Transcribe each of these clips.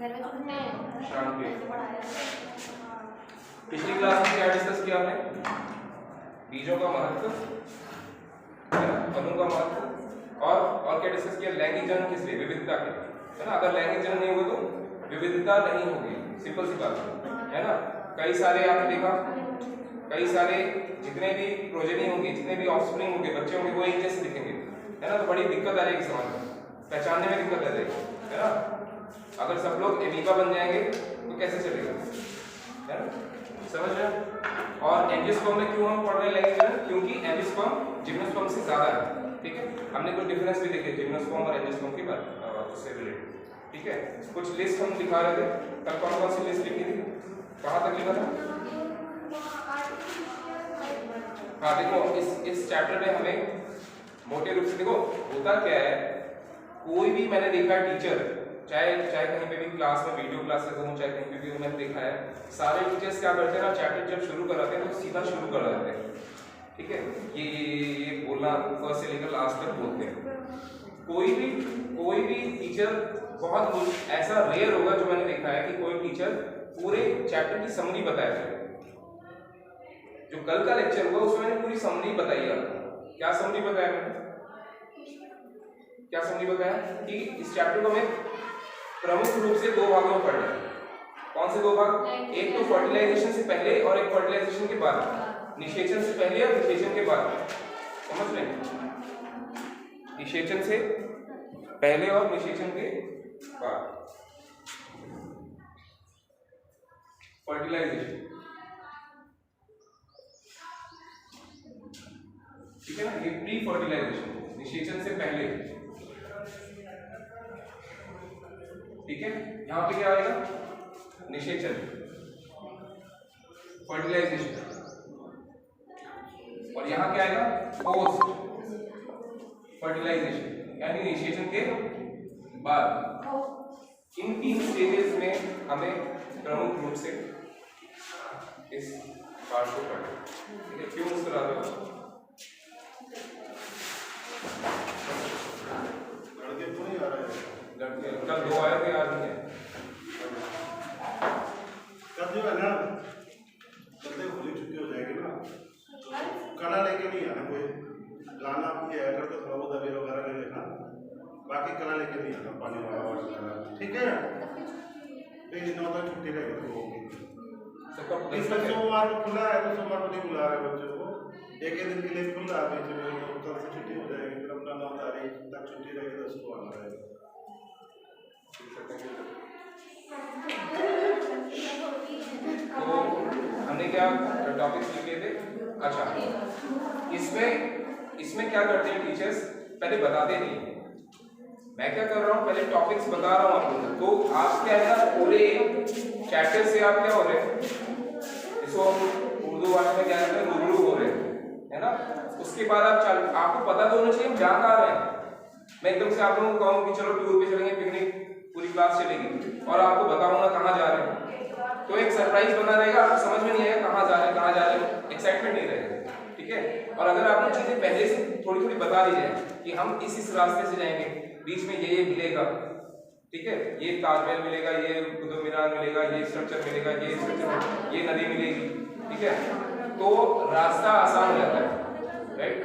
शांति। पिछली क्लास में क्या डिस्कस किया हमने? बीजों का महत्व, अणु का महत्व, और क्या डिस्कस किया? लैंगिक जन्म किस लिए? विविधता के, है ना। अगर लैंगिक जन्म नहीं होगा तो विविधता नहीं होगी, सिंपल सी बात है ना। कई सारे आपने देखा, कई सारे जितने भी प्रोजेनी होंगे, जितने भी ऑफस्प्रिंग होंगे, बच्चे होंगे, वो एक जैसे दिखेंगे, है ना। तो बड़ी दिक्कत आ जाएगी समाज में, पहचानने में दिक्कत आ जाएगी, है ना। अगर सब लोग एमीबा बन जाएंगे तो कैसे चलेगा, है ना। समझ रहे हो? और एंजियोस्पर्म में क्यों हम पढ़ रहे हैं लैंगिक जन्म? क्योंकि एंजियोस्पर्म जिम्नोस्पर्म से ज्यादा है, ठीक है। हमने कुछ डिफरेंस भी देखे जिम्नोस्पर्म और एंजियोस्पर्म के बारे उससे रिलेटेड, ठीक है। कुछ लिस्ट हम दिखा रहे थे, कल कौन कौन सी लिस्ट लिखी थी, कहाँ तक लिखा था? हाँ देखो, इस चैप्टर में हमें मोटे रूप से देखो होता क्या है, कोई भी मैंने देखा है टीचर, चाहे कहीं पे भी क्लास में वीडियो क्लासेस हो, चाहे कहीं पे भी मैंने देखा है, सारे टीचर्स क्या करते हैं ना, चैप्टर जब शुरू कराते हैं तो सीधा शुरू कर देते हैं, ठीक है। ये बोलना फर्स्ट से लेकर लास्ट तक बोलते हैं। कोई भी टीचर, बहुत ऐसा रेयर होगा जो मैंने देखा है कि कोई टीचर पूरे चैप्टर की समरी बताया है। जो कल का लेक्चर हुआ उसमें मैंने पूरी समरी बताई आपको। क्या समरी बताया मैंने? क्या समरी बताया कि इस चैप्टर को हमें प्रमुख रूप से दो भागों में पढ़ना है। कौन से दो भाग? एक तो फर्टिलाइजेशन से पहले और एक फर्टिलाइजेशन के बाद। निषेचन से पहले और निषेचन के बाद, समझ रहे हैं? निषेचन से पहले और निषेचन के बाद फर्टिलाइजेशन, ठीक है ना। ये प्री फर्टिलाइजेशन, निषेचन से पहले, ठीक है। यहां पे क्या आएगा? निषेचन, फर्टिलाइजेशन, और यहां क्या आएगा? पोस्ट फर्टिलाइजेशन, यानी निषेचन के बाद। इन तीन स्टेजेस में हमें प्रमुख रूप से इस पार्ट को पढ़ना है, ठीक है। क्यों मुस्कुरा रहे हो? लड़के तो नहीं आ रहे हैं, लड़के कल दो आए थे, आज नहीं है। कल जो है ना, बंदे होली छुट्टी हो जाएगी ना, कला लेके नहीं आना। कोई गाना भी है अगर तो थोड़ा बहुत अबीर वगैरह ले लेना, बाकी कला लेके नहीं आना, पानी वाला, ठीक है। फिर 9 तक छुट्टी रहेगी तो होगी। सोमवार को खुला है तो सोमवार को नहीं बुला रहे बच्चों को, एक दिन के लिए खुल रहा है, तो कल से छुट्टी हो जाएगी, फिर अपना 9 तारीख तक छुट्टी रहेगी, 10 को आना रहेगा। तो हमने क्या टॉपिक्स लिखे थे? अच्छा, इसमें क्या करते हैं टीचर्स, पहले बताते नहीं। मैं क्या कर रहा हूँ, पहले टॉपिक्स बता रहा हूँ आपको। तो आप क्या है ना, पूरे चैप्टर से आप क्या हो रहे हैं, इसको उर्दू भाषा में क्या कहते हैं, रूबरू हो रहे हैं, है ना। उसके बाद आपको पता तो होना चाहिए हम जा कहाँ रहे हैं। मैं एकदम से आप लोगों को कहूँ कि चलो टूर पे चलेंगे, पिकनिक, पूरी क्लास चलेगी, और आपको बताऊंगा कहाँ जा रहे हैं, तो एक सरप्राइज बना रहेगा, आपको समझ में नहीं आएगा कहाँ जा रहे हैं, एक्साइटमेंट नहीं रहेगा, ठीक है। और अगर आपने चीजें पहले से थोड़ी थोड़ी बता दी जाए कि हम इस रास्ते से जाएंगे, बीच में ये मिलेगा, ठीक है, ये ताजमहल मिलेगा, ये कुतुब मीनार मिलेगा, ये स्ट्रक्चर मिलेगा, ये स्ट्रक्चर, ये नदी मिलेगी, ठीक है, तो रास्ता आसान हो जाता है, राइट।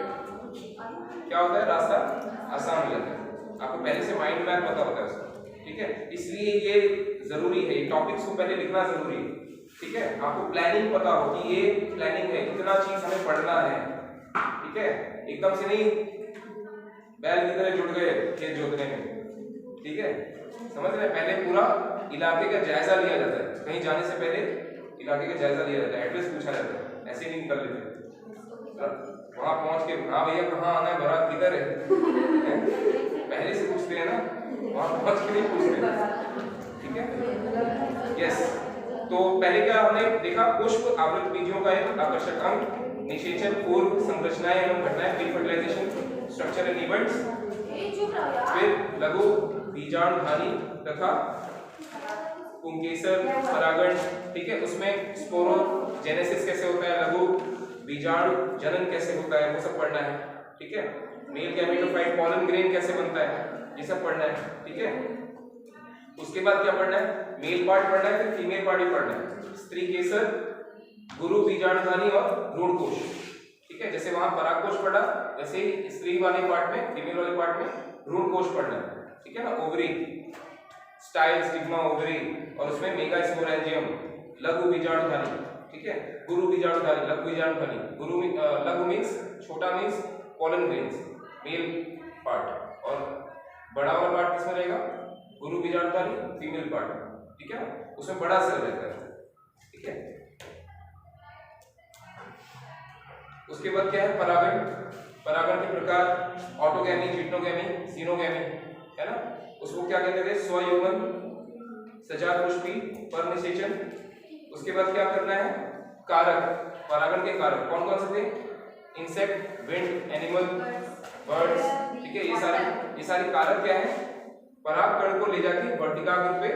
क्या होता है? रास्ता आसान हो जाता है, आपको पहले से माइंड मैप पता होता है उसका, ठीक है। इसलिए ये जरूरी है, टॉपिक्स को पहले लिखना जरूरी है, ठीक है। आपको प्लानिंग पता हो कि ये प्लानिंग है, इतना चीज हमें पढ़ना है, ठीक है। एकदम से नहीं बैल की तरह जुट गए खेत जोतने में, ठीक है, समझ रहे हैं। पहले पूरा इलाके का जायजा लिया जाता है, कहीं जाने से पहले इलाके का जायजा लिया जाता है, एड्रेस पूछा जाता है, ऐसे नहीं निकल लेते। वहां पहुंच के, हाँ भैया कहाँ आना है, बारात किधर है, पहले से पूछते हैं ना, वहां पहुंच के नहीं पूछते, ठीक है। यस, तो पहले क्या हमने देखा, पुष्प आवृत बीजों का एक आकर्षक अंग, निषेचन पूर्व संरचनाएं एवं घटनाएं, pre fertilization, structure and events, फिर लघु बीजाणुधानी तथा पुंकेसर परागण, ठीक है। उसमें स्पोरोजेनेसिस कैसे होता है, लघु बीजाणु जनन कैसे होता है, वो सब पढ़ना है, ठीक है। मेल गैमेटोफाइट, पॉलन ग्रेन कैसे बनता है, ये सब पढ़ना है, ठीक है। उसके बाद क्या पढ़ना है, मेल पार्ट पढ़ना है, फिर फीमेल पार्ट भी पढ़ना है। स्त्री केसर, गुरु बीजाणुधानी और भ्रूण कोश। ठीक है, जैसे वहां परागकोश पढ़ा वैसे ही स्त्री वाले पार्ट में, फीमेल वाले पार्ट में भ्रूण कोश पढ़ना है। ठीक है ना, ओवरी, स्टाइल, स्टिग्मा, ओवरी, और उसमें मेगास्पोरेंजियम, लघु बीजाणुधानी। ठीक है, गुरु बीजाणुधानी, लघु बीजाणुधानी। गुरु लघु मीन्स छोटा means pollen grains, male part, और बड़ा वाला पार्ट किसमें रहेगा, गुरु बीजाणुधानी, फीमेल पार्ट। ठीक है ना, उसमें बड़ा सेल रहता है। ठीक है, उसके बाद क्या है, परागण। परागण के प्रकार ऑटोगैमी, जिट्नोगैमी, सीनोगैमी, है ना। उसको क्या कहते थे, स्वयुग्मन, सजातपुष्पी, परनिषेचन। उसके बाद क्या करना है, कारक, परागण के कारक कौन कौन से थे, इंसेक्ट, विंड, एनिमल, बर्ड्स। ठीक है, ये सारे कारक क्या है, परागकण को ले जाके वर्तिकाग्र पे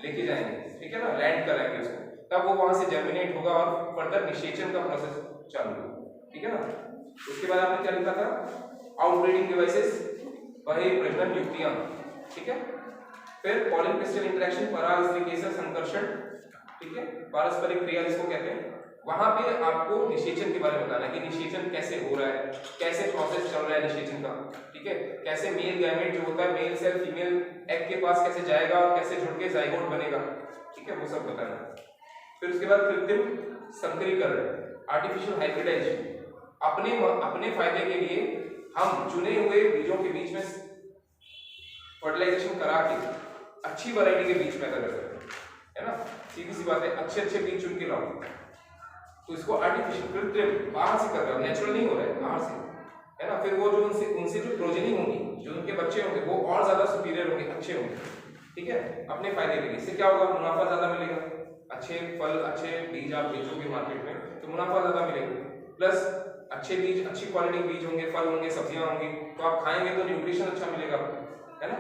लेके जाएंगे। ठीक है ना, लैंड कराएंगे उसको, तब वो वहां से जर्मिनेट होगा और फर्दर निषेचन का प्रोसेस चालू होगा। ठीक है ना। उसके बाद आपने क्या लिखा था, आउटब्रीडिंग डिवाइसेस, वही प्रजनन युक्तियां। ठीक है, फिर पॉलिन क्रिस्टल इंटरेक्शन, पराग स्त्री केसर संकर्षण। ठीक है, पारस्परिक क्रिया जिसको कहते हैं। वहां पे आपको निषेचन के बारे में बताना है कि निषेचन कैसे हो रहा है, कैसे प्रोसेस चल रहा है निषेचन का। ठीक है, कैसे मेल गैमेट जो होता है, मेल सेल फीमेल एग के पास कैसे जाएगा और कैसे जुड़ के जाइगोट बनेगा। ठीक है, वो सब बताना। फिर उसके बाद कृत्रिम संकरीकरण, आर्टिफिशियल हाइब्रिडाइजेशन। अपने फायदे के लिए हम चुने हुए बीजों के बीच में फर्टिलाइजेशन करा के अच्छी वैरायटी के बीज पैदा कर सकते हैं, है ना। सीधी सी बात है, अच्छे बीज चुन के लाओ, तो इसको आर्टिफिशियल, कृत्रिम, बाहर से कर रहे हो, नेचुरल नहीं हो रहा है, बाहर से, है ना। फिर वो जो उनसे जो प्रोजेनी होंगी, जो उनके बच्चे होंगे, वो और ज्यादा सुपीरियर होंगे, अच्छे होंगे। ठीक है, अपने फायदे के लिए। इससे क्या होगा, मुनाफा ज्यादा मिलेगा। अच्छे फल, अच्छे बीज आप बेचोगे मार्केट में तो मुनाफा ज्यादा मिलेगा। प्लस अच्छे बीज, अच्छी क्वालिटी बीज होंगे, फल होंगे, सब्जियां होंगी, तो आप खाएंगे तो न्यूट्रिशन अच्छा मिलेगा, है ना।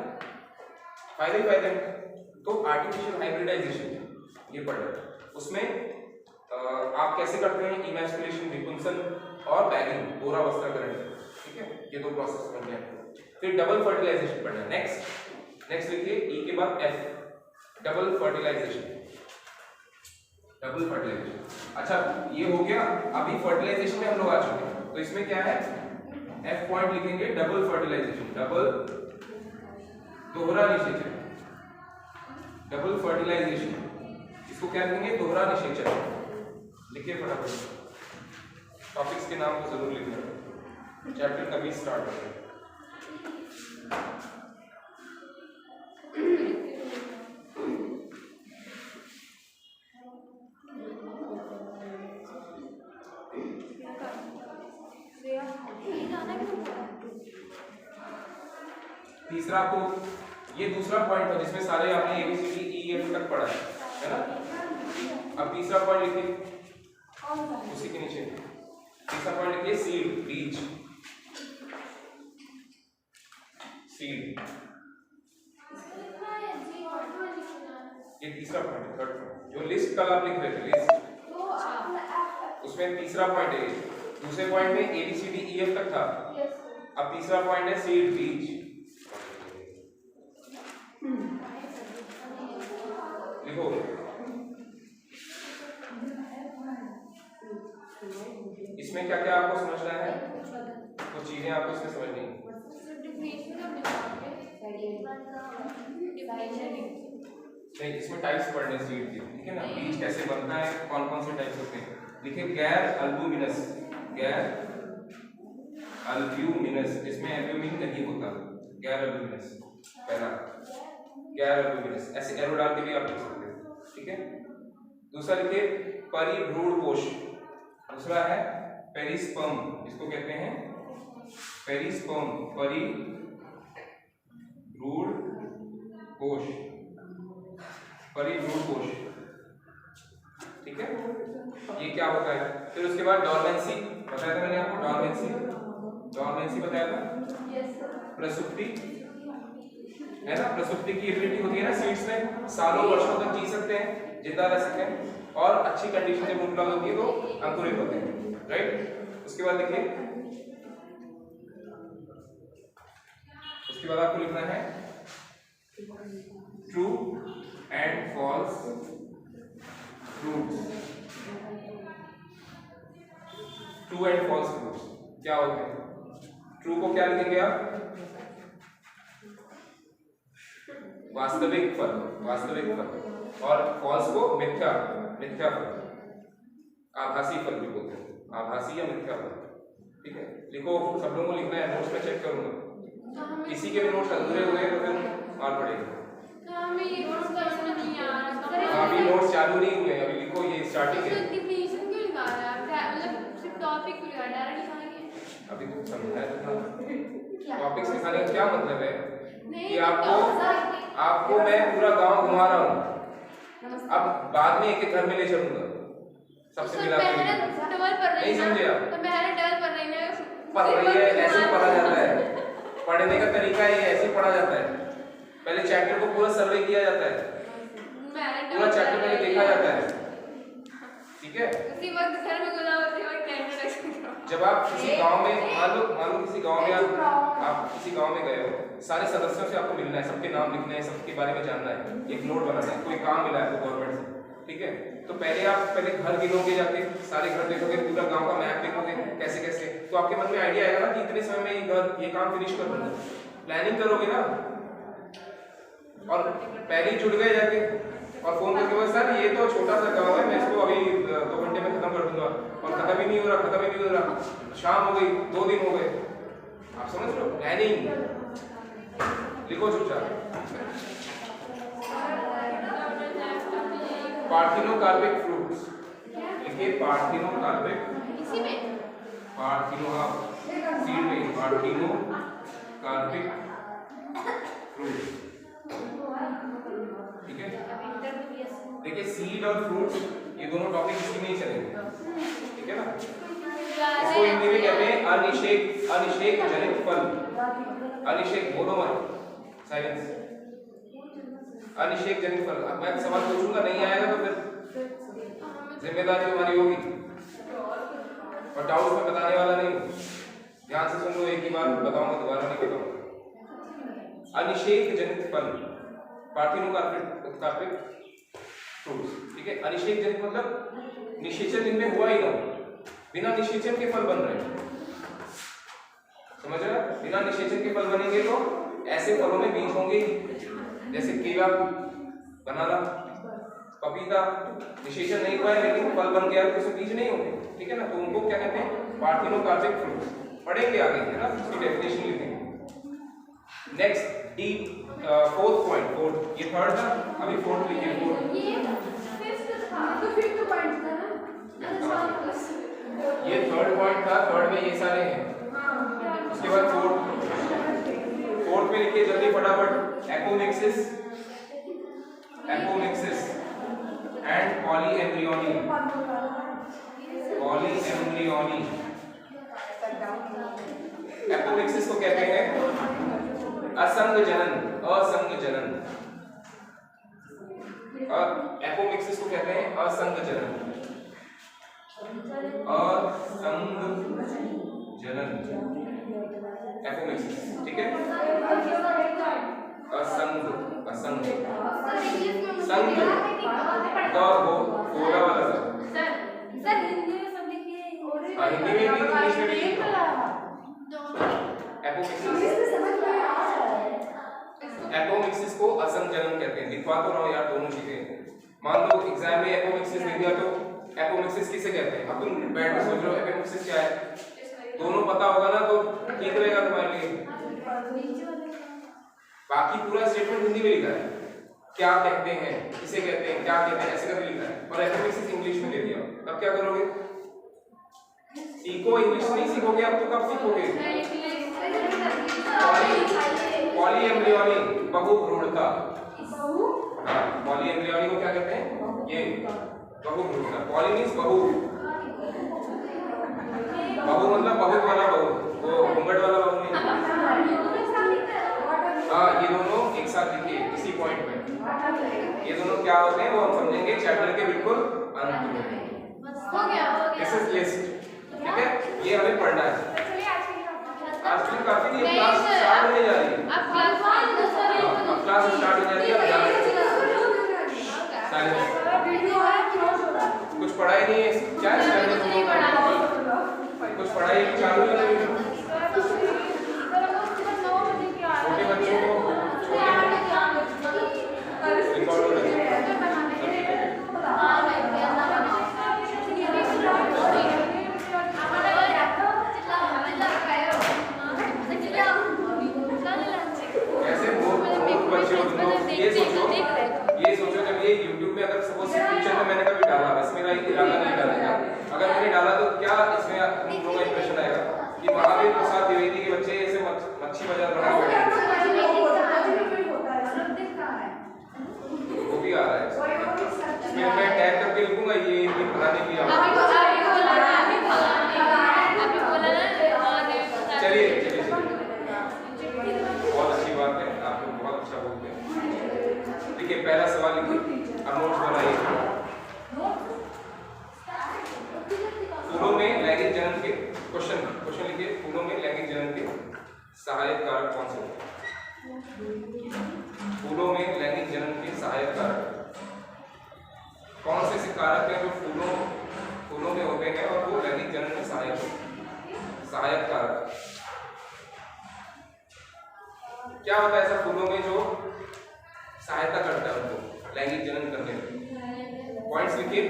फायदे ही फायदे। तो आर्टिफिशियल हाइब्रिडाइजेशन ये पढ़ रहे, उसमें आप कैसे करते हैं, इमैस्कुलेशन, विपुंसन और बैगिंग, बोरावस्थाकरण। ठीक है, ये दो प्रोसेस बन गए। फिर डबल फर्टिलाइजेशन पढ़ना है। नेक्स्ट लिखिए, ई के बाद F, double fertilization. Double fertilization, अच्छा ये हो गया। अभी फर्टिलाइजेशन में हम लोग आ चुके हैं, तो इसमें क्या है, एफ पॉइंट लिखेंगे, डबल फर्टिलाइजेशन, डबल, दोहरा निषेचन, डबल फर्टिलाइजेशन। इसको क्या लिखेंगे, दोहरा निषेचन। लिखिए फटाफट, टॉपिक्स के नाम को जरूर लिखना, चैप्टर कभी स्टार्ट होगा। तीसरा आपको ये दूसरा पॉइंट था जिसमें सारे आपने ABCD तक पढ़ा है ना। अब तीसरा पॉइंट लिखिए, उसी के नीचे तीसरा पॉइंट लिखिए, सीड, बीज, सीड। ये तीसरा पॉइंट है, थर्ड पॉइंट, जो लिस्ट कल आप लिख रहे थे, लिस्ट, उसमें तीसरा पॉइंट है। दूसरे पॉइंट में ABCD तक था, अब तीसरा पॉइंट है सीड, बीज। लिखो, इसमें क्या क्या आपको समझना है, कुछ चीजें आपको इसमें समझनी है। नहीं, इसमें टाइप्स पढ़ने सीड के, ठीक है ना। बीज कैसे बनता है, कौन कौन से टाइप्स होते हैं। देखिए, गैर अल्बुमिनस, गैर अल्ब्यूमिनस, इसमें एल्ब्यूमिन नहीं होता, गैर अल्ब्यूमिनस पहला, गैर अल्ब्यूमिनस, ऐसे एरो डाल के भी आप लिख सकते हैं। ठीक है, दूसरा लिखिए, परिभ्रूण कोश। दूसरा है पेरिस्पर्म, इसको कहते हैं पेरिस्पर्म, परिभ्रूण कोश, परिभ्रूण कोश। ठीक है, ये क्या होता है। फिर उसके बाद डॉर्मेंसी बताया था मैंने आपको, डॉर्मेंसी बताया था। प्रसुप्ति, है ना, प्रसुप्ति की एबिलिटी होती है ना सीड्स में, सालों वर्षों तक जी सकते हैं, जिंदा रह सकते हैं, और अच्छी कंडीशन जब उपलब्ध होती है तो अंकुरित होते हैं, राइट। उसके बाद देखिए, उसके बाद आपको लिखना है true and false fruits. True and false fruits क्या होते हैं? ट्रू को क्या लिखेंगे आप? वास्तविक फल, वास्तविक फल, और फॉल्स को मिथ्या, मिथ्या फल, आभासी फल भी बोलते हैं, आभासी या मिथ्या फल। ठीक है, लिखो, सब लोगों को लिखना है, नोट्स में चेक करूंगा, किसी के भी नोट्स अधूरे हुए तो फिर मार पड़ेगा। अभी नोट्स चालू नहीं हुए, अभी लिखो, ये स्टार्टिंग है। अभी तो समझाया था, टॉपिक्स लिखाने का क्या मतलब है कि आपको मैं पूरा गांव घुमा रहा हूँ, अब बाद में एक एक घर में ले चलूंगा, सबसे मिला नहीं समझे आप? पढ़ रही है, ऐसे ही पढ़ा जाता है, पढ़ने का तरीका ये ऐसे ही पढ़ा जाता है। पहले चैप्टर को पूरा सर्वे किया जाता है, पूरा चैप्टर पहले देखा जाता है, ठीक है? जब आप किसी गांव में, मान लो किसी गांव में आप किसी गांव में गए हो, सारे सदस्यों से आपको मिलना है, सबके नाम लिखने हैं, सबके बारे में जानना है, एक नोट बनाना है, कोई काम मिला है तो गवर्नमेंट से, ठीक है? तो पहले घर गिनोगे, जाके सारे घर देखोगे, पूरा गांव का मैप देखोगे, कैसे कैसे, तो आपके मन में आइडिया आएगा ना कि इतने समय में ये काम फिनिश कर दूंगा, प्लानिंग करोगे ना। और पहले ही जुड़ गए जाके और फोन करके बोले सर ये तो छोटा सा गांव है, मैं इसको अभी 2 घंटे में खत्म कर दूंगा, और खत्म ही नहीं हो रहा, शाम हो गई, 2 दिन हो गए, आप समझ लो, प्लानिंग। लिखो चुपचाप, पार्थिनोकार्पिक फ्रूट्स, लिखिए पार्थिनोकार्पिक, सीड में पार्थिनोकार्पिक फ्रूट्स, ठीक है? देखिए सीड और फ्रूट्स ये दोनों टॉपिक इसकी नहीं चलेंगे, ठीक है ना? इसको हिंदी में कहते हैं अनिषेक जनित फल, अनिषेक, बोलो मत, साइलेंस, अनिषेक जनित फल। अब मैं सवाल पूछूंगा, नहीं आएगा तो फिर जिम्मेदारी तुम्हारी होगी, और डाउट में बताने वाला नहीं हूं, ध्यान से सुन लो, एक ही बार बताऊंगा, दोबारा नहीं बताऊंगा। अनिषेक जनित फल, पार्थिनोकार्पिक फ्रूट्स, ठीक है? अनिषेक जनित मतलब निषेचन इनमें हुआ ही ना, बिना निषेचन के फल बन रहे हैं, समझ रहे हो? बिना निषेचन के फल बनेंगे तो ऐसे फलों में बीज होंगे, जैसे केला, बनाना, पपीता, निषेचन नहीं हुआ है लेकिन फल बन गया तो उसमें बीज नहीं होंगे, ठीक है ना? तो उनको क्या कहते हैं? Parthenocarpic fruits. पढ़ेंगे आगे, है ना, उसकी डेफिनेशन लिखेंगे। नेक्स्ट डी, फोर्थ पॉइंट, ये थर्ड था, अभी फोर्थ लिखिए। ये थर्ड पॉइंट था, थर्ड में ये सारे हैं, उसके बाद फोर्थ में लिखिए जल्दी फटाफट, एपोमिक्सिस एंड पॉलीएम्ब्रियोनी। एपोमिक्सिस को कहते हैं असंग जनन, और एपोमिक्सिस को कहते हैं असंग जनन, एपोमिक्सिस, ठीक है? असंग संग, बोला वाला सर हिंदी में सब लिखिए, हिंदी में भी, इंग्लिश में भी। एपोमिक्सिस को असंग जनन कहते हैं, लिखवा तो रहा हूं यार दोनों चीजें। मान लो एग्जाम में एपोमिक्सिस लिख दिया तो एपोमिक्सिस किसे कहते हैं? अब तुम बैठ के सोच रहे हो एपोमिक्सिस क्या है, दोनों पता होगा ना तो ठीक रहेगा तुम्हारे लिए। बाकी पूरा स्टेटमेंट हिंदी में लिखा है, क्या कहते हैं, किसे कहते हैं, क्या कहते हैं, ऐसे करके लिखा है, और एपोमिक्सिस इंग्लिश में ले दिया। अब क्या करोगे? सीखो, इंग्लिश नहीं सीखोगे अब तो कब सीखोगे? पॉलीएम्ब्रियोनी, बहुभ्रूणता। पॉलीएम्ब्रियोनी को क्या कहते हैं? ये बहुभ्रूणता। पॉली मींस बहु, बहु मतलब बहुत वाला बहु, वो घूंघट वाला बहु नहीं। हाँ, ये दोनों एक साथ लिखिए इसी पॉइंट में। ये दोनों क्या होते हैं वो हम समझेंगे चैप्टर के बिल्कुल अंत में। हो गया। दिस इज लिस्ट, ठीक है? ये हमें पढ़ना है। आज भी काफी नहीं, क्लास स्टार्ट होने जा रही है। अब क्लास स्टार्ट हो कुछ पढ़ाई नहीं है, क्या कुछ पढ़ाई चालू ही नहीं है। छोटे बच्चों को रिकॉर्ड हो रहा है। कैसे मूर्ख बच्चे हो तुम लोग। ये सोचो जब ये YouTube में अगर सपोज फ्यूचर में मैंने कभी डाला, बस मेरा इरादा नहीं डालेगा, अगर मैंने डाला तो क्या इसमें तुम लोगों का इंप्रेशन आएगा कि महावीर प्रसाद द्विवेदी के बच्चे ऐसे मच्छी बाजार बना हुआ है, वो भी आ रहा है इसमें। मैं टैग करके लिखूंगा ये बनाने की आवाज़। चलिए चलिए बहुत अच्छी बात है, आप लोग बहुत अच्छा बोलते हैं। देखिए पहला सवाल लिखिए, अब नोट्स बनाइए। फूलों में लैंगिक जनन के क्वेश्चन लिखिए। फूलों में लैंगिक जनन के सहायक कारक कौन से होते हैं? फूलों में लैंगिक जनन के सहायक कारक कौन से कारक हैं जो फूलों में होते हैं और वो लैंगिक जनन में सहायक कारक? क्या होता है ऐसा फूलों में जो सहायता करता है उनको लैंगिक जनन करने में? पॉइंट्स लिखिए।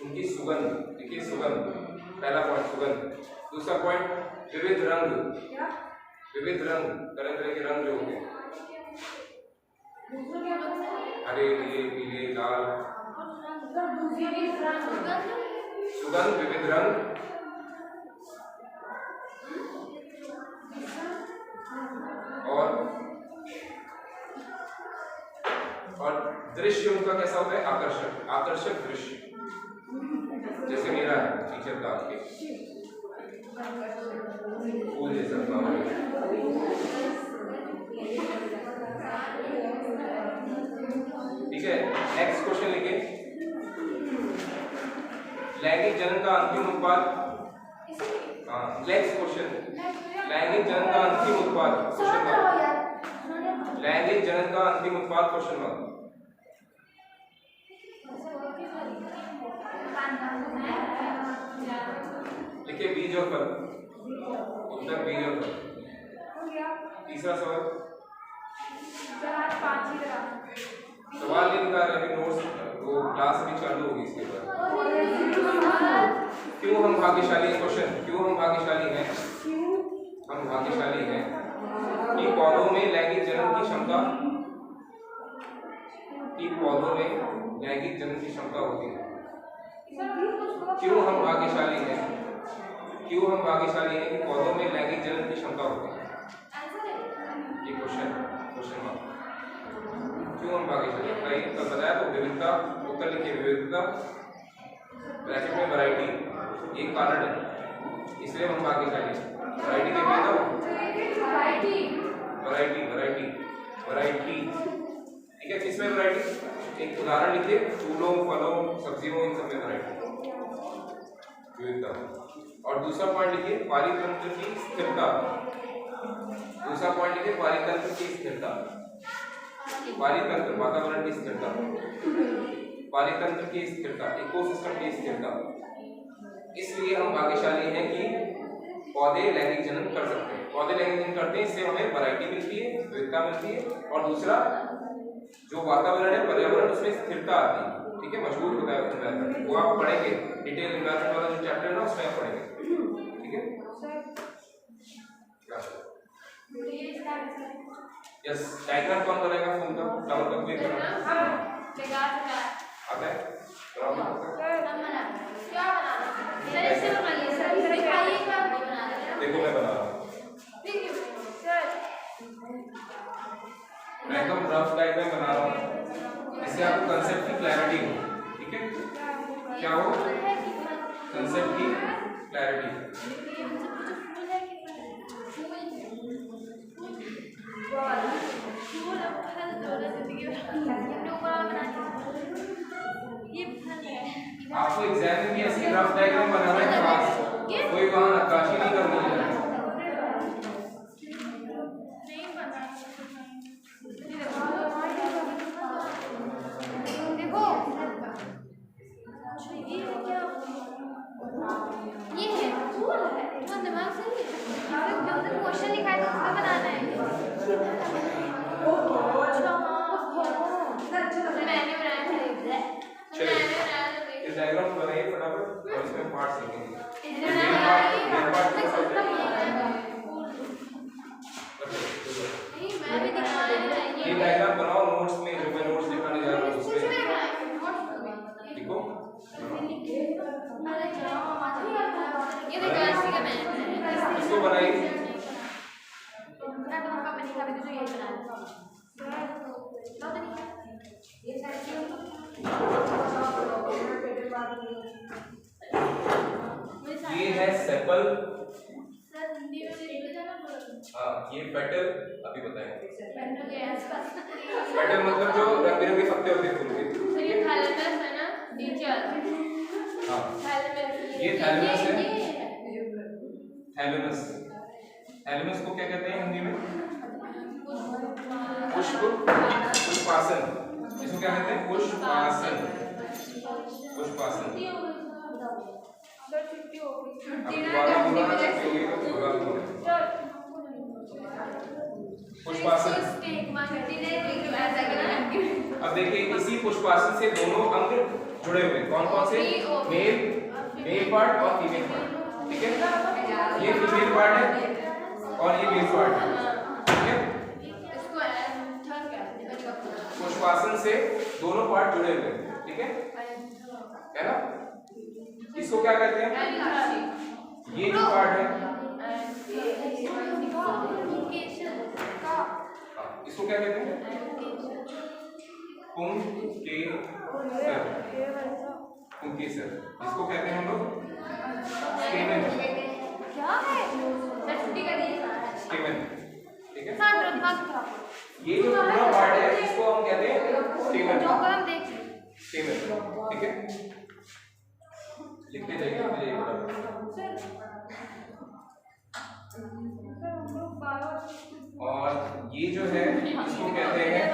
उनकी सुगंध लिखिए। सुगंध पहला पॉइंट सुगंध। दूसरा पॉइंट विविध रंग तरह तरह के रंग जो होते हैं, हरे नीले पीले लाल। सुगंध विविध रंग और दृश्य उनका कैसा होता है? आकर्षक दृश्य। जैसे मेरा है टीचर का आपके फूल जैसा फ्लावर। ठीक है, नेक्स्ट क्वेश्चन लिखिए। लैंगिक जनन का अंतिम उत्पाद। नेक्स्ट क्वेश्चन, लैंगिक जनन का अंतिम उत्पाद क्वेश्चन मार्क। लैंगिक जनन का अंतिम उत्पाद क्वेश्चन मार्क। लिखिए बीज और फल। उत्तर बीज और फल। तीसरा सवाल। सवाल नहीं लिखा है अभी, नोट्स वो क्लास भी चालू होगी इसके बाद। क्यों हम भाग्यशाली हैं? क्वेश्चन, क्यों हम भाग्यशाली हैं? हम भाग्यशाली हैं कि पौधों में लैंगिक जनन की क्षमता होती है। क्यों हम भाग्यशाली हैं कि पौधों में लैंगिक जनन की क्षमता होती है? ये क्वेश्चन मार्क। क्यों हम भाग्यशाली हैं? कहीं तो बताया तो विविधता। उत्तर लिखिए विविधता ब्रैकेट में वैरायटी। ये कारण है इसलिए हम भाग्यशाली हैं। वैरायटी के लिए वैरायटी। ठीक है, किसमें वैरायटी? एक उदाहरण लिखिए, फूलों फलों सब्जियों इन सब में वैरायटी विविधता। और दूसरा पॉइंट लिखिए पारितंत्र की स्थिरता। पारितंत्र वातावरण की स्थिरता, पारितंत्र की स्थिरता, इकोसिस्टम की स्थिरता। इसलिए हम भाग्यशाली हैं कि पौधे लैंगिक जनन कर सकते हैं। पौधे लैंगिक जनन करते हैं, इससे हमें वैरायटी मिलती है, विविधता मिलती है। और दूसरा जो वातावरण है, पर्यावरण, उसमें स्थिरता आती है। ठीक है, मजबूत होता है एनवायरनमेंट। वो आप पढ़ेंगे डिटेल एनवायरनमेंट वाला जो चैप्टर है ना, उसमें आप पढ़ेंगे। ठीक है, यस। डायग्राम कौन करेगा फूल का, फ्लावर का? कोई करेगा? आता है? देखो मैं बना रहा हूँ। मैं एकदम रफ डायग्राम बना रहा हूँ, इससे आपको कंसेप्ट की क्लैरिटी हो। ठीक है, क्या हो? कंसेप्ट की क्लैरिटी। आपको एग्जाम में भी ऐसी रफ डायग्राम बनाना है, कोई वहाँ नक्काशी क्वेश्चन लिखा है तो उसका बनाना है। मैंने बनाया था चलिए इस डायग्राम को बनाइए फटाफट और इसमें पार्ट्स लिखेंगे। ये डायग्राम बनाओ नोट्स में, जो मैं नोट्स दिखाने जा रहा हूँ उसमें लिखो। ये देखो ऐसे का मैंने इसको बनाइए। मैं तो कंपनी का भी तुझे यही बनाया ये है सेपल, सर हिंदी में लिख देना बोलो। हाँ ये पेटल अभी बताएंगे। पेटल पेटल मतलब जो रंग बिरंगे पत्ते होते हैं फूल के। तो ये थैलेमस है ना, नीचे हाँ थैलेमस, ये थैलेमस है। थैलेमस, थैलेमस को क्या कहते हैं हिंदी में? पुष्प, पुष्पासन। इसको क्या कहते हैं? पुष्पासन, पुष्पासन। पुष्पासन। अब देखिए इसी पुष्पासन से दोनों अंग जुड़े हुए हैं। कौन कौन से? मेल पार्ट और फीमेल पार्ट। ठीक है, ये फीमेल पार्ट है और ये मेल पार्ट है। ठीक है, पुष्पासन से दोनों पार्ट जुड़े हुए हैं। ठीक है ना? इसको क्या कहते हैं? ये जो पार्ट है इसको क्या कहते हैं? पुंकेसर, पुंकेसर। इसको कहते हैं हम लोग स्टेमन, स्टेमन। ठीक है, ये जो पूरा पार्ट है इसको हम कहते हैं स्टेमन, स्टेमन। ठीक है, लिखते जाइए और ये जो है इसको कहते हैं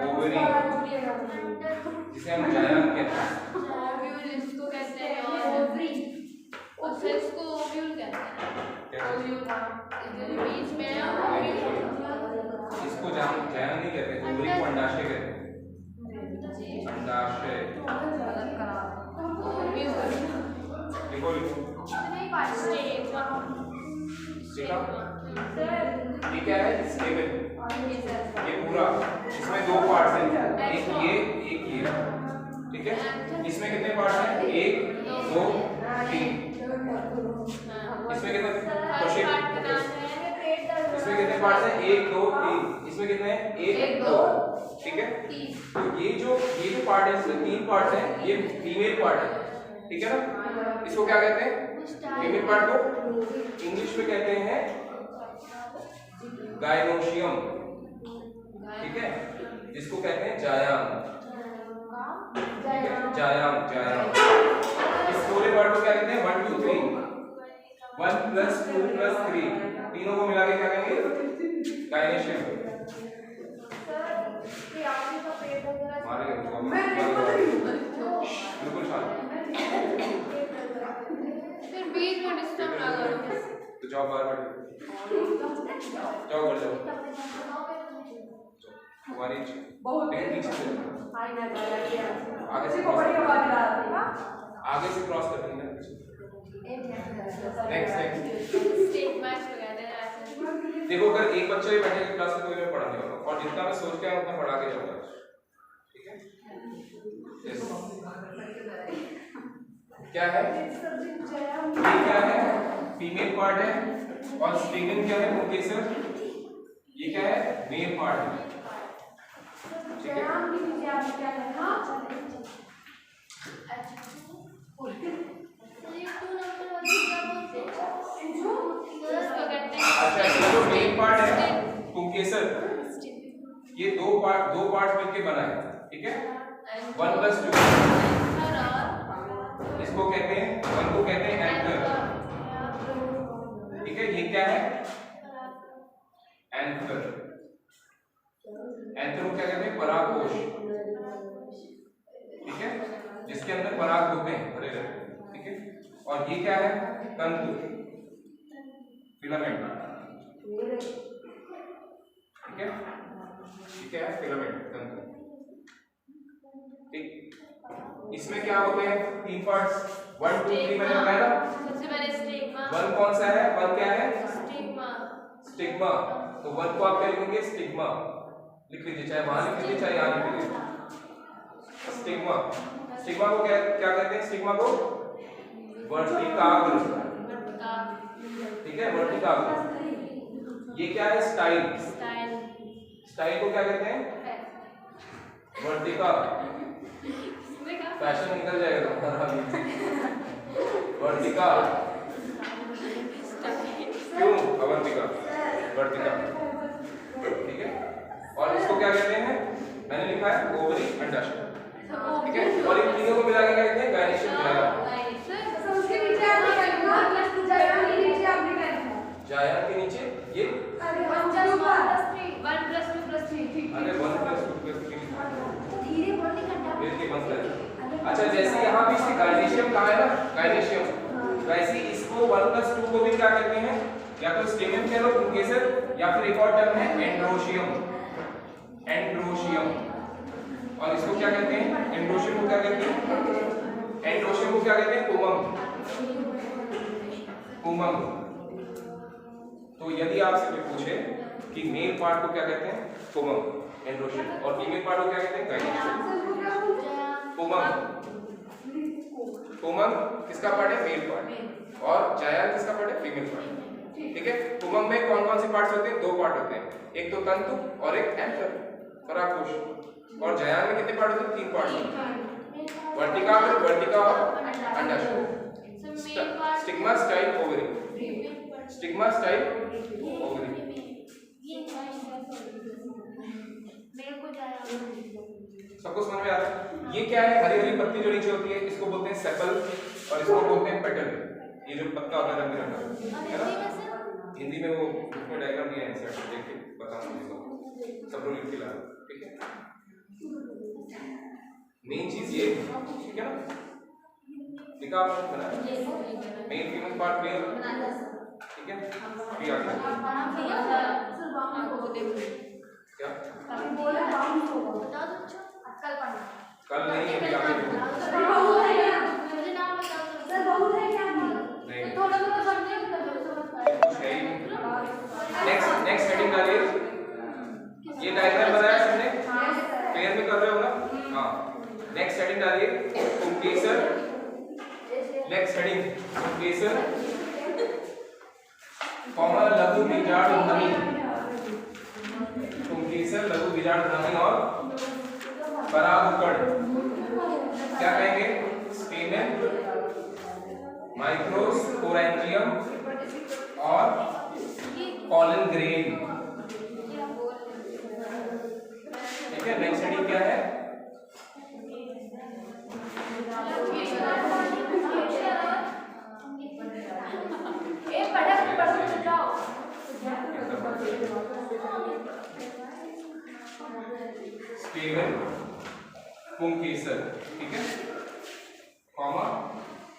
ओवरी, जिसे हम जायम कहते हैं। इसको कहते हैं ओवरी, और इसको ओव्यूल कहते हैं। ओव्यूल बीच में है ओव्यूल। इसको जायम नहीं कहते, ओवरी को अंडाशय कहते हैं। अंडाशय लिखो लिखो। ये क्या है? स्टेबल। ये पूरा, इसमें दो पार्ट्स हैं, एक ये। ठीक है, इसमें कितने पार्ट्स हैं? 1 2 3। इसमें कितने इसमें कितने पार्ट्स हैं? 1 2 3। इसमें कितने हैं? 1 2। ठीक है, तो ये जो पार्ट है इसमें 3 पार्ट्स हैं। ये फीमेल पार्ट है। ठीक है ना? इसको क्या कहते हैं? फीमेल पार्ट को इंग्लिश में कहते हैं गायनोशियम। ठीक है, जिसको कहते हैं जायाम। ठीक है, जायाम। इस पूरे पार्ट को क्या कहते हैं? 1 2 3, 1 + 2 + 3, तीनों को मिला के क्या कहेंगे? गायनोशियम। बिल्कुल शांत। फिर बीच में डिस्टर्ब ना करो। तो जाओ बाहर बैठो, जाओ घर जाओ। तुम्हारी टेक्निक से आगे से क्रॉस कर देना। नेक्स्ट स्टेट मैच वगैरह ऐसे। देखो, अगर एक बच्चा भी बैठेगा क्लास में तो मैं पढ़ाने वाला हूं और जितना मैं सोच के आया उतना पढ़ा के जाऊंगा। ठीक है, क्या है? ये क्या है? फीमेल पार्ट है और स्टेमन क्या है? पुंकेसर। ये क्या है? मेल पार्ट है। ठीक है, अच्छा ये जो मेल पार्ट है पुंकेसर, ये दो पार्ट मिलके बना है। ठीक है, 1 + 2। इसको कहते हैं, 1 को कहते हैं एंकर। ठीक है, ये क्या है? एंकर। एंकर को क्या कहते हैं? परागकोश। ठीक है, जिसके अंदर पराग होते हैं भरे रहते हैं। ठीक है, और ये क्या है? तंतु। फिलामेंट, ठीक है, ठीक है, फिलामेंट तंतु। ठीक, इसमें क्या होते हैं? 3 पार्ट्स, 1 2 3 मैंने बताया ना। सबसे पहले स्टिग्मा। 1 कौन सा है? 1 क्या है? स्टिग्मा। स्टिग्मा। तो 1 को आप क्या लिखेंगे? स्टिग्मा लिख लीजिए, चाहे वहां लिख लीजिए चाहे यहाँ लिख लीजिए। स्टिग्मा, स्टिग्मा को क्या क्या कहते हैं? स्टिग्मा को वर्टिकाग्र, ठीक है, वर्टिकाग्र। ये क्या है? Style, style. स्टाइल को क्या कहते हैं? वर्टिका। फैशन निकल जाएगा तुम्हारा अभी। वर्टिका क्यों? अवर्तिका, वर्टिका, ठीक है। और इसको क्या कहते हैं? मैंने लिखा है ओवरी, अंडाशय, ठीक है। और इन तीनों को मिला के क्या कहते हैं? गायनेशियम जाया। जाया के नीचे ये अरे 1 + 2 + 3 धीरे बंद कर। अच्छा, जैसे यहाँ भी इसकी गायनेशियम कहा है ना, गायनेशियम, वैसे इसको 1 + 2 को भी क्या कहते हैं? या तो स्टेमन कह लो, पुंकेसर, या फिर एक और टर्म है एंड्रोशियम, एंड्रोशियम। और इसको क्या कहते हैं? एंड्रोशियम को क्या कहते हैं? एंड्रोशियम को क्या कहते हैं? पुमंग, पुमंग। तो यदि आपसे कोई पूछे कि मेल पार्ट को क्या कहते हैं? पुमंग, एंड्रोशियम, और फीमेल पार्ट को क्या कहते हैं? गायनेशियम। पुमंग, पुमंग किसका पार्ट है? मेल पार्ट, और जाया किसका पार्ट है? फीमेल पार्ट, ठीक है। पुमंग में कौन कौन से पार्ट्स होते हैं? 2 पार्ट होते हैं, एक तो तंतु और एक एंथर, परागकोश। और जाया में कितने पार्ट होते हैं? 3 पार्ट, वर्टिका, वर्टिका और अंडाशय। Stigma, style, ovary, stigma, style, ovary. सबको समझ में आ रहा है? ये क्या है? हरी हरी पत्ती जो नीचे होती है, इसको बोलते हैं सेपल, और इसको बोलते हैं पेटल। ये जो पत्ता होता है रंग बिरंगा, है ना? हिंदी में वो उसमें डायग्राम दिया है, इंसर्ट देख के बताऊंगा, सब लोग लिख के ला, ठीक है। मेन चीज ये, ठीक है ना? लिखा आपने बनाया, मेन फीमेल पार्ट क्लियर, ठीक है। अभी आगे क्या? कल नहीं, अभी आगे नेक्स्ट हेडिंग डालिए। ये डायग्राम बनाया सबने? क्लियर में कर रहे हो ना? हाँ, नेक्स्ट हेडिंग डालिए, पुंकेसर। नेक्स्ट हेडिंग पुंकेसर, कॉमन लघु बीजांड ध्वनि, पुंकेसर, लघु बीजांड ध्वनि और परागकण। क्या कहेंगे? स्टेमेन, माइक्रोस्पोरेंजियम और पॉलन ग्रेन, ठीक है। नेक्स्ट हेडिंग क्या है? स्टेमेन, पुंकेसर, ठीक है, कॉमा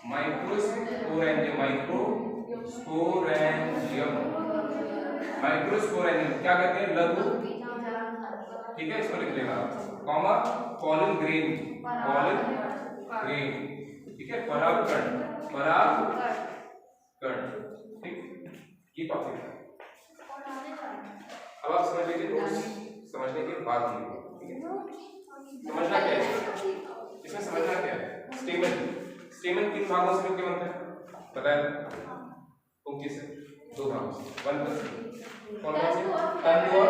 माइक्रोस्पोरेंजियम, माइक्रोस्पोरेंजियम, माइक्रोस्पोरेंजियम क्या कहते हैं? लघु, ठीक है, इसको लिख लेना, comma pollen grain, pollen grain, ठीक है, परागकण, परागकण, ठीक। ये टॉपिक है। अब आप समझ लीजिए, नोट्स समझने के बाद होंगे, ठीक है। समझना क्या है इसमें? समझना क्या है? स्टेमन, स्टेमन 3 भागों से मिलकर बनता है, पता है? पुंकेसर 2 भागों से, 1 + 3। कौन कौन से? तंतु और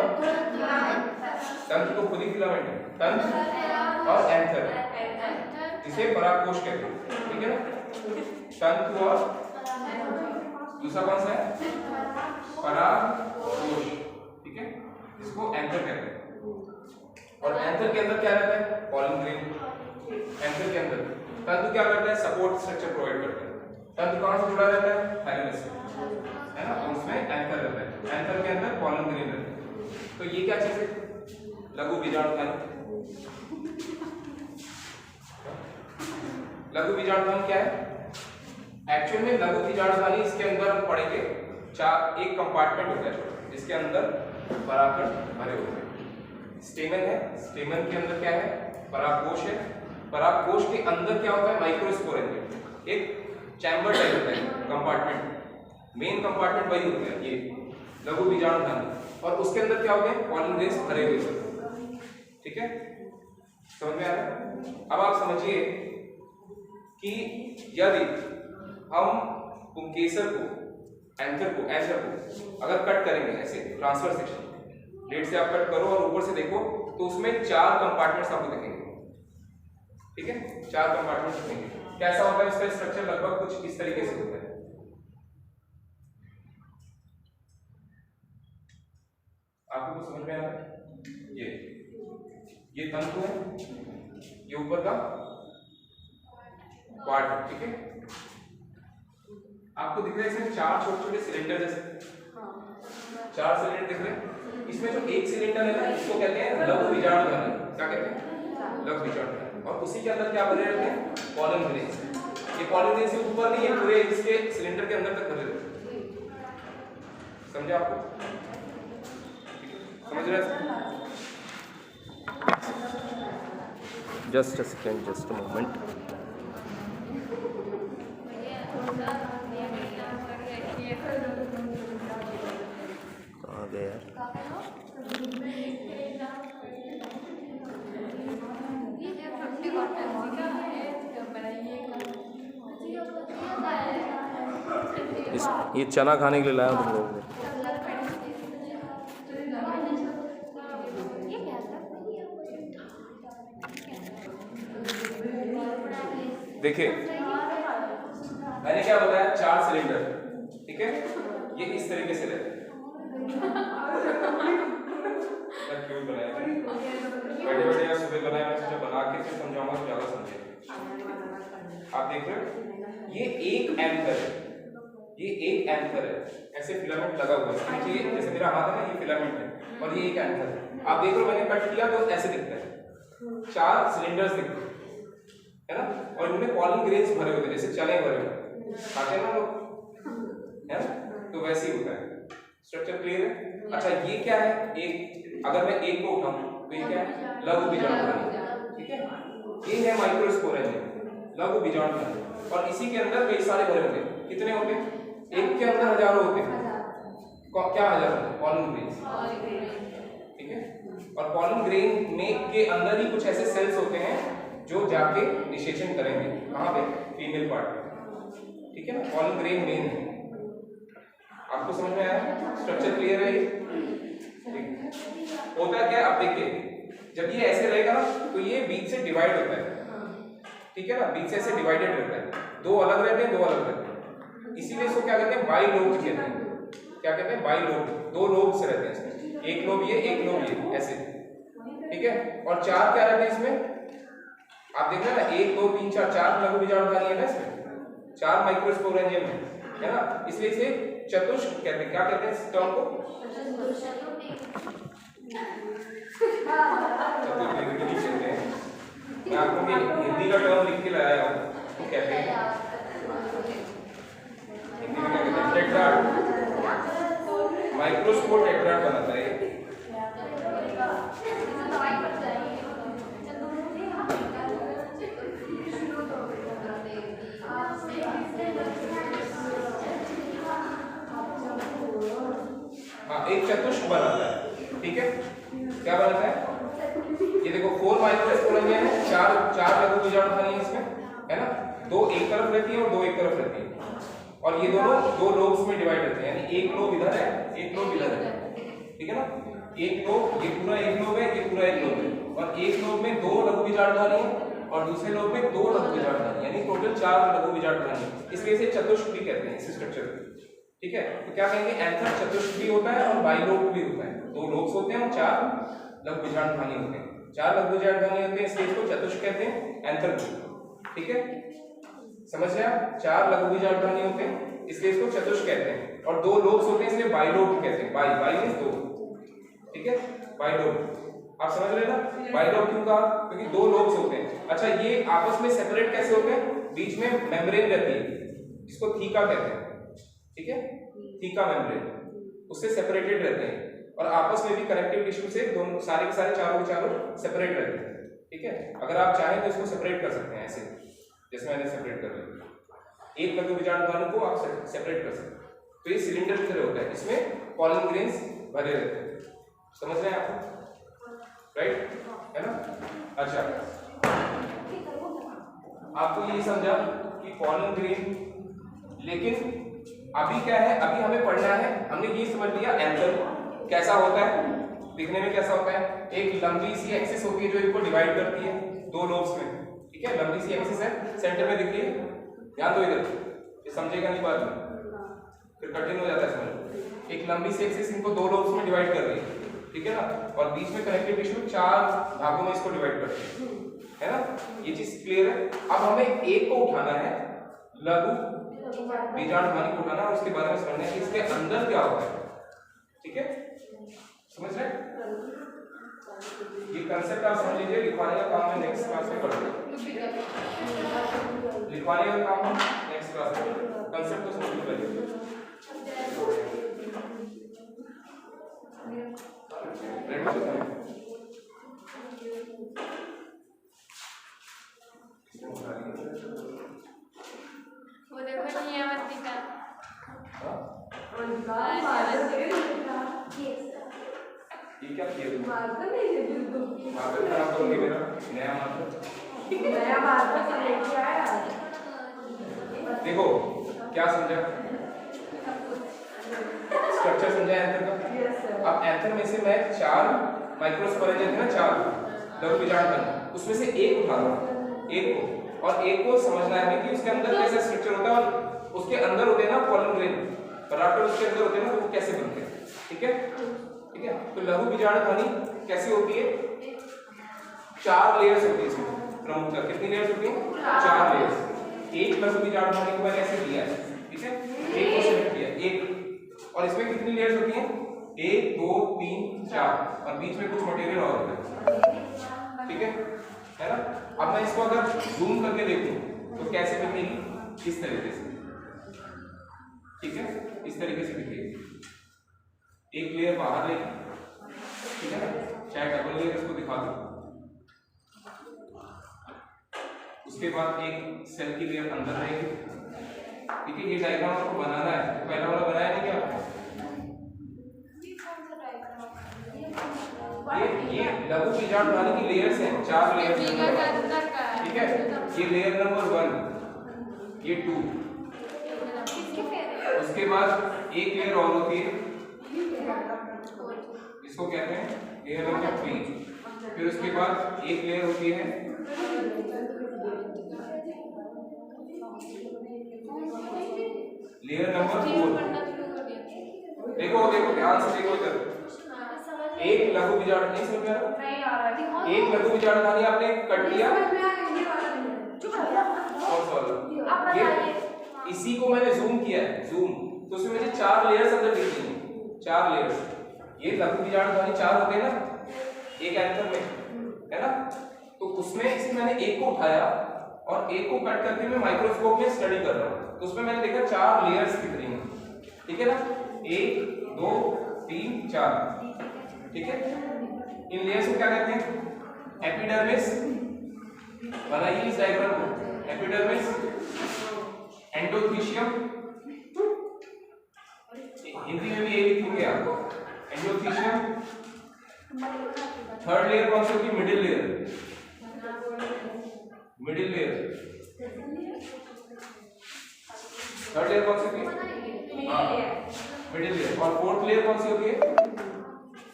तंतु तो खुद ही फिलामेंट है, तंतु और एंथर, जिसे परागकोश कहते हैं, ठीक है ना? तंतु और दूसरा कौन सा है? परागकोश, ठीक है, इसको एंथर कहते हैं। और एंथर के अंदर क्या रहता है? Pollen grain. एंथर के अंदर तंतु क्या करता है? सपोर्ट स्ट्रक्चर प्रोवाइड करता है। तंतु कहां से जुड़ा रहता है? थाइलस से, है ना? उसमें एंथर रहता है, एंथर के अंदर पॉलन ग्रेन रहता है। तो ये क्या चीज है? लघु बीजाणु ध्वनि। लघु बीजाणु ध्वनि क्या है? एक्चुअल में लघु बीजाणु ध्वनि इसके अंदर हम पढ़ेंगे एक कंपार्टमेंट होता है छोटा, जिसके अंदर परागकण भरे होते हैं। स्टेमन है, स्टेमन के अंदर क्या है, परागकोश है, परागकोश के अंदर क्या होता है, माइक्रोस्पोरेंजियम, एक चैम्बर टाइप होता है कंपार्टमेंट। मेन कंपार्टमेंट वही होता है, ये लघु बीजाणुधानी, और उसके अंदर क्या होते हैं, पॉलन ग्रेन्स भरे हुए सब। ठीक है, समझ में आ रहा है? अब आप समझिए कि यदि हम पुंकेसर को, एंथर को अगर कट करेंगे ऐसे ट्रांसफर सेक्शन, ब्लेड से आप कट करो और ऊपर से देखो तो उसमें 4 कंपार्टमेंट्स आपको दिखेंगे। ठीक है, 4 कंपार्टमेंट्स दिखेंगे। कैसा होता है इसका स्ट्रक्चर, लगभग कुछ इस तरीके से होता है। आपको कुछ समझ में आ रहा है? ये तंतु है, ये ऊपर का पार्ट है। ठीक है, आपको दिख रहा है इसमें 4 छोटे-छोटे सिलेंडर जैसे 4 सिलेंडर दिख रहे हैं। इसमें जो एक सिलेंडर है ना, इसको कहते हैं लघु बीजाणुधानी। क्या कहते हैं, लघु बीजाणुधानी। और उसी के अंदर क्या भरे रहते हैं, पॉलन ग्रेन्स। ये पॉलन ग्रेन्स से ऊपर नहीं है, पूरे इसके सिलेंडर के अंदर तक भरे रहते हैं। समझे आपको? समझ रहे हैं? Just a second, just a moment. कहाँ गया यार? ये चना खाने के लिए लाया तुम लोगों ने। देखिए मैंने क्या बताया, 4 सिलेंडर। ठीक है, ये इस तरीके से रहते हैं। क्यों बनाया, बैठे बैठे या सुबह बनाया, मैं सोचा बना के फिर समझाऊंगा तो ज्यादा समझेंगे। आप देख रहे हो, ये एक एंकर है, ये एक एंकर है, ऐसे फिलामेंट लगा हुआ है। देखिए जैसे मेरा हाथ है ना, ये फिलामेंट है और ये एक एंकर है। आप देख रहे हो, मैंने कट किया तो ऐसे दिखता है, 4 सिलेंडर्स दिखते हैं, है ना, और इनमें पॉलन ग्रेन्स भरे होते हैं, जैसे चने भरे होते हैं, खाते हैं ना लोग, है ना, तो वैसे ही होता है। स्ट्रक्चर क्लियर है? अच्छा, ये क्या है, एक, अगर मैं एक को उठाऊं तो ये क्या है, लघु बीजाणुधानी। ठीक है, ये है माइक्रोस्पोरेंजियम, लघु बीजाणुधानी, और इसी के अंदर कई सारे भरे होते हैं। कितने होते हैं, एक के अंदर हजारों होते हैं। क्या हजारों होते हैं, पॉलन ग्रेन्स। ठीक है, और पॉलन ग्रेन में के अंदर ही कुछ ऐसे सेल्स होते हैं जो जाके निषेचन करेंगे, कहाँ पे, फीमेल पार्ट में। ठीक है ना, पॉलन ग्रेन मेन है। आपको समझ में आया, स्ट्रक्चर क्लियर है? ठीक होता क्या, आप देखिए जब ये ऐसे रहेगा ना तो ये बीच से डिवाइड होता है। ठीक है ना, बीच से ऐसे डिवाइडेड रहता है, 2 अलग रहते हैं, 2 अलग रहते हैं, इसीलिए इसको क्या कहते हैं, बाइलोब कहते हैं। क्या कहते हैं, बाइलोब, 2 लोब्स रहते हैं इसमें, एक लोब ये, एक लोब ये, ऐसे। ठीक है, और 4 क्या रहते हैं इसमें, आप देख रहे हैं ना, 1 2 3 4, 4 लघु बीजाणुधानी है ना इसमें, 4 माइक्रोस्पोरेंजियम है ना, इसलिए इसे चतुष्क कहते हैं। क्या कहते हैं इस टर्म को, चतुर्विधि कहते हैं। मैं आपको हिंदी का टर्म लिख के लाया हूँ, तो कहते हैं हिंदी में क्या कहते हैं, टेट्राड, माइक्रोस्पोर टेट्राड बनाता है। हाँ, एक चतुष्क बनाता है। ठीक है, क्या बनाता है, ये देखो 4 माइक्रोस्पोरेंजियम है, 4 लघु बीजाणुधानी है इसमें, है ना, 2 एक तरफ रहती है और 2 एक तरफ रहती है, और ये दोनों 2 लोब्स में डिवाइड रहते हैं, यानी एक लोब इधर है, एक लोब इधर है। ठीक है ना, एक लोब, ये पूरा एक लोब है, ये पूरा एक लोब है, और एक लोब में 2 लघु बीजाणुधानी है और दूसरे लोब में 2 लघु बीजाणुधानी, यानी टोटल 4 लघु बीजाणुधानी, इसलिए इसे चतुष्क भी कहते हैं इस स्ट्रक्चर को। ठीक है, तो क्या कहेंगे, एंथर चतुष्क भी होता है और बाइलोब भी होता है, 2 लोब्स होते हैं और 4 लघु बीजाणुधानी होते हैं, 4 लघु बीजाणुधानी होते हैं, इसलिए इसको चतुष्क कहते हैं, एंथर को। ठीक है, समझ रहे आप, 4 लघु बीजाणुधानी होते हैं इसलिए इसको चतुष्क कहते हैं, और 2 लोब्स होते हैं इसलिए बाइलोब कहते हैं। By means 2। ठीक है, बाइलोब, आप समझ रहे हैं ना, बाइलोब क्यों कहा, क्योंकि 2 लोब्स होते हैं। अच्छा, ये आपस में सेपरेट कैसे होते हैं, बीच में मेम्ब्रेन रहती है जिसको थीका कहते हैं। ठीक है, थीका मेम्ब्रेन, उससे सेपरेटेड रहते हैं और आपस में भी कनेक्टिव टिश्यू से दोनों सारे के सारे चारों के चारों सेपरेट रहते हैं। ठीक है, अगर आप चाहें तो इसको सेपरेट कर सकते हैं ऐसे, जैसे मैंने सेपरेट कर लिया, एक लघु बीजाणु को आप सेपरेट कर सकते हैं। तो ये सिलेंडर की तरह होता है, इसमें पॉलन ग्रेन्स भरे रहते हैं, समझ रहे हैं आप, राइट है ना। अच्छा, आपको ये समझा कि पॉलन ग्रेन, लेकिन अभी क्या है, अभी हमें पढ़ना है, हमने ये समझ लिया एंथर कैसा होता है, दिखने में कैसा होता है, एक लंबी सी एक्सिस होती है जो इनको डिवाइड करती है दो लोब्स में। ठीक है, लंबी सी एक्सिस है, सेंटर में दिख रही है, ध्यान दो इधर, ये समझेगा नहीं बाद में, फिर कठिन हो जाता है समझ। एक लंबी सी एक्सिस इनको दो लोब्स में डिवाइड कर रही है, ठीक है ना, और बीच में कनेक्टिव टिश्यू चार भागों में इसको डिवाइड करती है ना, ये चीज क्लियर है। अब हमें एक को उठाना है, लघु बीजाणु ध्वनि को उठाना है, उसके बारे में समझना है कि इसके अंदर क्या होता है। ठीक है, समझ रहे हैं, ये कंसेप्ट आप समझ लीजिए, लिखवाने का काम मैं नेक्स्ट क्लास में करूंगा, लिखवाने का काम हम नेक्स्ट क्लास में करेंगे, कंसेप्ट तो समझ लीजिए। वो देखो नियमावली का ये क्या किया तुम? मार्कर खराब करोगे मेरा नया मार्कर लेके आया। देखो क्या समझा, स्ट्रक्चर समझा एंथर का। अब एंथर में से मैं चार माइक्रोस्पोरेंजिया थे ना, चार लघु बीजाणु, उसमें से एक उठा रहा हूं, एक को, और एक को समझना है कि उसके अंदर कैसा स्ट्रक्चर होता है, और उसके अंदर होते हैं ना पॉलन ग्रेन, पराठे उसके अंदर होते हैं ना, वो कैसे बनते हैं। ठीक है, ठीक है, तो लघु बीजाणु ध्वनि कैसी होती है, चार लेयर्स होती है इसमें प्रमुखतः। कितनी लेयर्स होती हैं? चार लेयर्स। एक लघु बीजाणु ध्वनि को मैंने ऐसे दिया है, ठीक है, एक को सिलेक्ट किया, एक, और इसमें कितनी लेयर्स होती हैं? 1 2 3 4, और बीच में कुछ मटेरियल और होता है। ठीक है ना। अब मैं इसको अगर जूम करके देखूं तो कैसे दिखेगी, इस तरीके से। ठीक है, इस तरीके से दिखेगी, एक लेयर बाहर रहेगी, ठीक है ना, चाहे डबल लेयर इसको दिखा दो, उसके बाद एक सेल की लेयर अंदर रहेगी। ठीक है, ये डायग्राम आपको बनाना है, पहला वाला बनाया नहीं क्या आपने? ये लघु बीजाणु ध्वनि की लेयर्स हैं, चार लेयर्स हैं। ठीक है, ये लेयर नंबर 1, ये 2, उसके बाद एक लेयर और होती है, इसको कहते हैं लेयर नंबर 3, फिर उसके बाद एक लेयर होती है लेयर नंबर 4। देखो देखो ध्यान से देखो इधर, एक लघु बीजाणु, नहीं समझ में आ रहा, एक लघु बीजाणु ध्वनि आपने कट लिया, ये इसी को मैंने जूम किया है, जूम, तो उसमें मुझे चार लेयर्स अंदर दिख रही हैं, चार लेयर्स। ये लघु बीजाणु ध्वनि चार होते हैं ना एक एंथर में, है ना, तो उसमें इसे मैंने एक को उठाया और एक को कट करके मैं माइक्रोस्कोप में स्टडी कर रहा हूँ, तो उसमें मैंने देखा चार लेयर्स दिख रही हैं। ठीक है ना, 1 2 3 4। ठीक है, इन लेयर्स को क्या कहते हैं? एपिडर्मिस। बनाइए इस डायग्राम को, एपिडर्मिस, एंडोथीशियम, हिंदी में भी यही लिखेंगे आप, एंडोथीशियम। थर्ड लेयर कौन सी होगी? Middle layer, middle layer, third layer कौन सी होगी? Middle layer. और फोर्थ लेयर कौन सी होती है?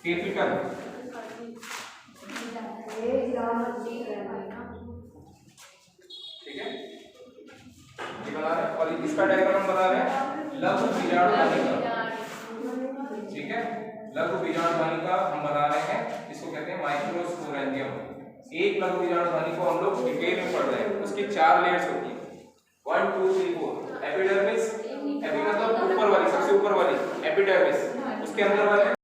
कैपिटल। ठीक है, ये बना रहे हैं, और इसका डायग्राम बना रहे हैं लघु बीजाणु ध्वनि का। ठीक है, लघु बीजाणु ध्वनि का हम बना रहे हैं, इसको कहते हैं माइक्रोस्पोरेंजियम। एक लघु बीजाणु ध्वनि को हम लोग डिटेल में पढ़ रहे हैं, उसकी चार लेयर्स होती है, 1 2 3 4। एपिडर्मिस, एपी मतलब ऊपर वाली, सबसे ऊपर वाली एपिडर्मिस, उसके अंदर वाले